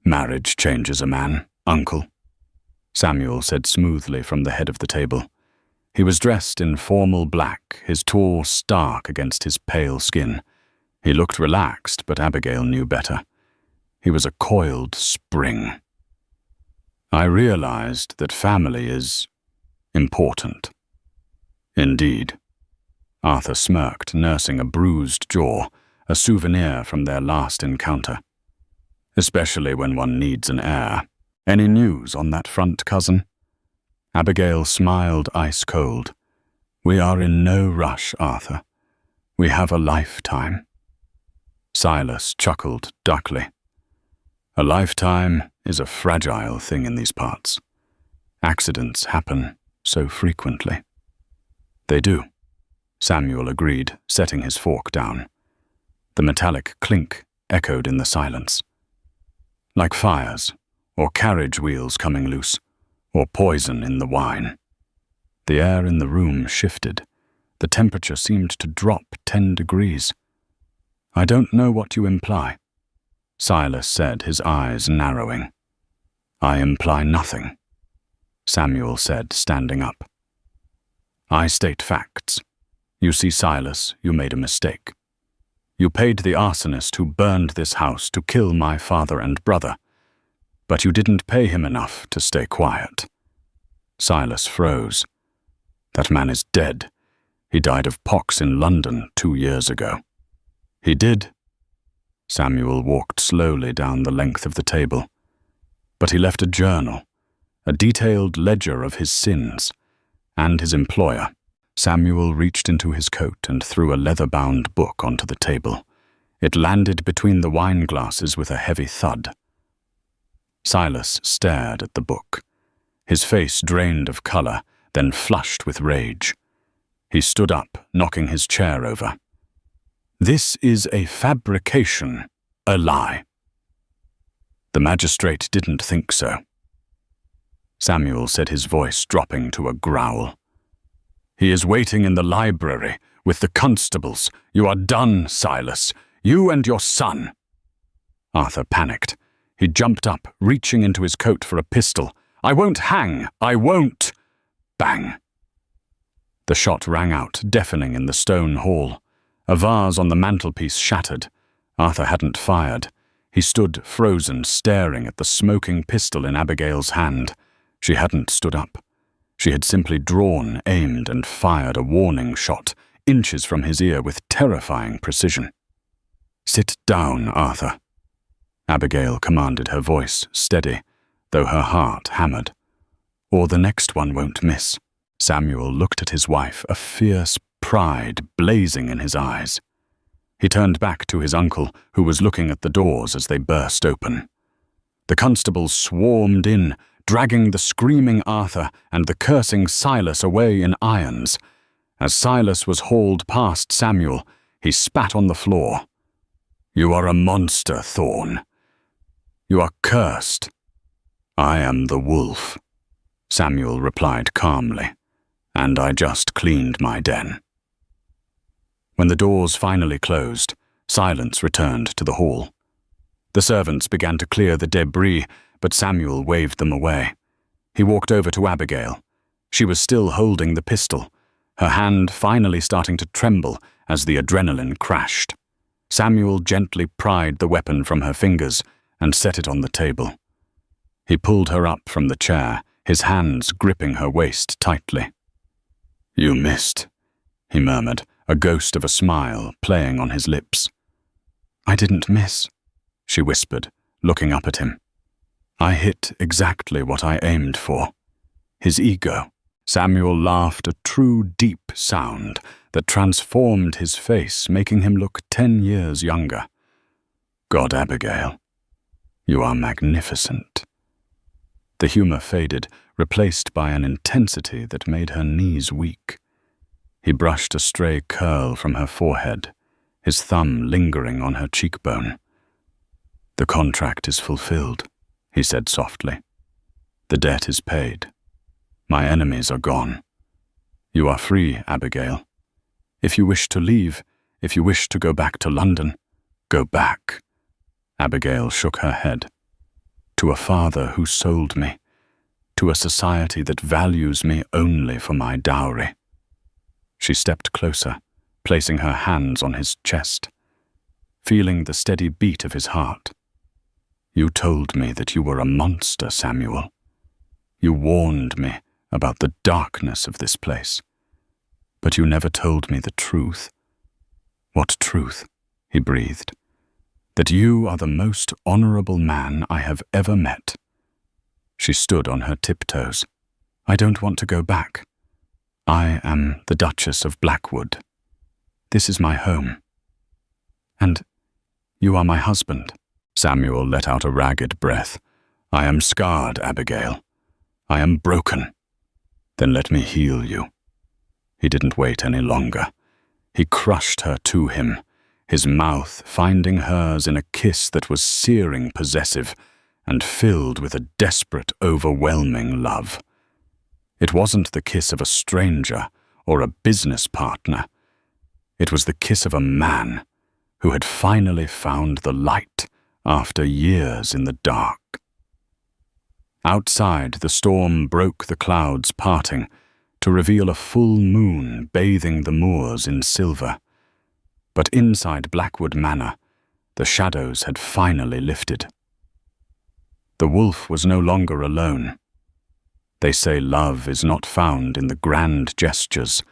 "Marriage changes a man, uncle," Samuel said smoothly from the head of the table. He was dressed in formal black, his tall stark against his pale skin. He looked relaxed, but Abigail knew better. He was a coiled spring. "I realized that family is important." "Indeed." Arthur smirked, nursing a bruised jaw, a souvenir from their last encounter. "Especially when one needs an heir. Any news on that front, cousin?" Abigail smiled ice cold. "We are in no rush, Arthur. We have a lifetime." Silas chuckled darkly. "A lifetime is a fragile thing in these parts. Accidents happen so frequently." "They do," Samuel agreed, setting his fork down. The metallic clink echoed in the silence. Like fires, or carriage wheels coming loose, or poison in the wine. The air in the room shifted. The temperature seemed to drop 10 degrees. "I don't know what you imply," Silas said, his eyes narrowing. "I imply nothing," Samuel said, standing up. "I state facts. You see, Silas, you made a mistake. You paid the arsonist who burned this house to kill my father and brother, but you didn't pay him enough to stay quiet." Silas froze. "That man is dead. He died of pox in London 2 years ago." "He did?" Samuel walked slowly down the length of the table. "But he left a journal, a detailed ledger of his sins, and his employer." Samuel reached into his coat and threw a leather-bound book onto the table. It landed between the wine glasses with a heavy thud. Silas stared at the book. His face drained of color, then flushed with rage. He stood up, knocking his chair over. "This is a fabrication, a lie." The magistrate didn't think so. Samuel said, his voice dropping to a growl. "He is waiting in the library with the constables. You are done, Silas. You and your son." Arthur panicked. He jumped up, reaching into his coat for a pistol. "I won't hang! I won't!" Bang! The shot rang out, deafening in the stone hall. A vase on the mantelpiece shattered. Arthur hadn't fired. He stood frozen, staring at the smoking pistol in Abigail's hand. She hadn't stood up. She had simply drawn, aimed, and fired a warning shot, inches from his ear with terrifying precision. "Sit down, Arthur," Abigail commanded, her voice steady, though her heart hammered. "Or the next one won't miss." Samuel looked at his wife, a fierce pride blazing in his eyes. He turned back to his uncle, who was looking at the doors as they burst open. The constables swarmed in, dragging the screaming Arthur and the cursing Silas away in irons. As Silas was hauled past Samuel, he spat on the floor. "You are a monster, Thorne. You are cursed." "I am the wolf," Samuel replied calmly, "and I just cleaned my den." When the doors finally closed, silence returned to the hall. The servants began to clear the debris, but Samuel waved them away. He walked over to Abigail. She was still holding the pistol, her hand finally starting to tremble as the adrenaline crashed. Samuel gently pried the weapon from her fingers and set it on the table. He pulled her up from the chair, his hands gripping her waist tightly. "You missed," he murmured, a ghost of a smile playing on his lips. "I didn't miss," she whispered, looking up at him. "I hit exactly what I aimed for. His ego." Samuel laughed a true deep sound that transformed his face, making him look 10 years younger. "God, Abigail, you are magnificent." The humor faded, replaced by an intensity that made her knees weak. He brushed a stray curl from her forehead, his thumb lingering on her cheekbone. "The contract is fulfilled," he said softly. "The debt is paid. My enemies are gone. You are free, Abigail. If you wish to leave, if you wish to go back to London, go back." Abigail shook her head. "To a father who sold me, to a society that values me only for my dowry." She stepped closer, placing her hands on his chest, feeling the steady beat of his heart. "You told me that you were a monster, Samuel. You warned me about the darkness of this place. But you never told me the truth." "What truth?" he breathed. "That you are the most honorable man I have ever met." She stood on her tiptoes. "I don't want to go back. I am the Duchess of Blackwood. This is my home. And you are my husband." Samuel let out a ragged breath. "I am scarred, Abigail. I am broken. Then let me heal you." He didn't wait any longer. He crushed her to him, his mouth finding hers in a kiss that was searing possessive and filled with a desperate, overwhelming love. It wasn't the kiss of a stranger or a business partner. It was the kiss of a man who had finally found the light after years in the dark. Outside, the storm broke the clouds parting to reveal a full moon bathing the moors in silver. But inside Blackwood Manor, the shadows had finally lifted. The wolf was no longer alone. They say love is not found in the grand gestures,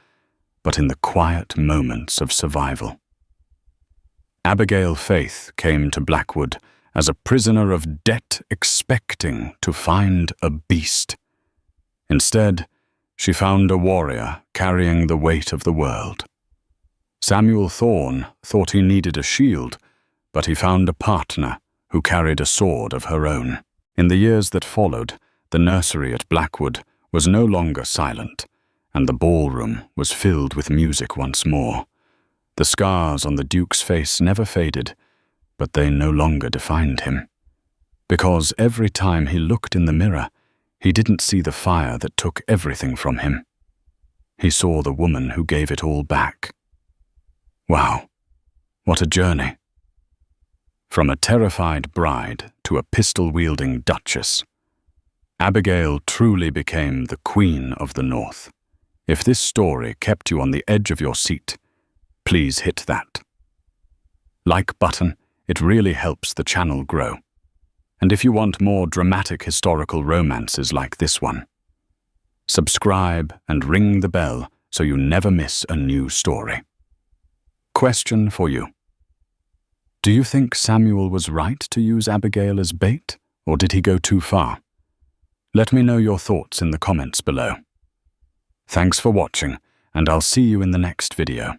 but in the quiet moments of survival. Abigail Faith came to Blackwood as a prisoner of debt, expecting to find a beast. Instead, she found a warrior carrying the weight of the world. Samuel Thorne thought he needed a shield, but he found a partner who carried a sword of her own. In the years that followed, the nursery at Blackwood was no longer silent, and the ballroom was filled with music once more. The scars on the Duke's face never faded, but they no longer defined him. Because every time he looked in the mirror, he didn't see the fire that took everything from him. He saw the woman who gave it all back. Wow, what a journey. From a terrified bride to a pistol-wielding duchess, Abigail truly became the Queen of the North. If this story kept you on the edge of your seat, please hit that like button. It really helps the channel grow. And if you want more dramatic historical romances like this one, subscribe and ring the bell so you never miss a new story. Question for you. Do you think Samuel was right to use Abigail as bait, or did he go too far? Let me know your thoughts in the comments below. Thanks for watching, and I'll see you in the next video.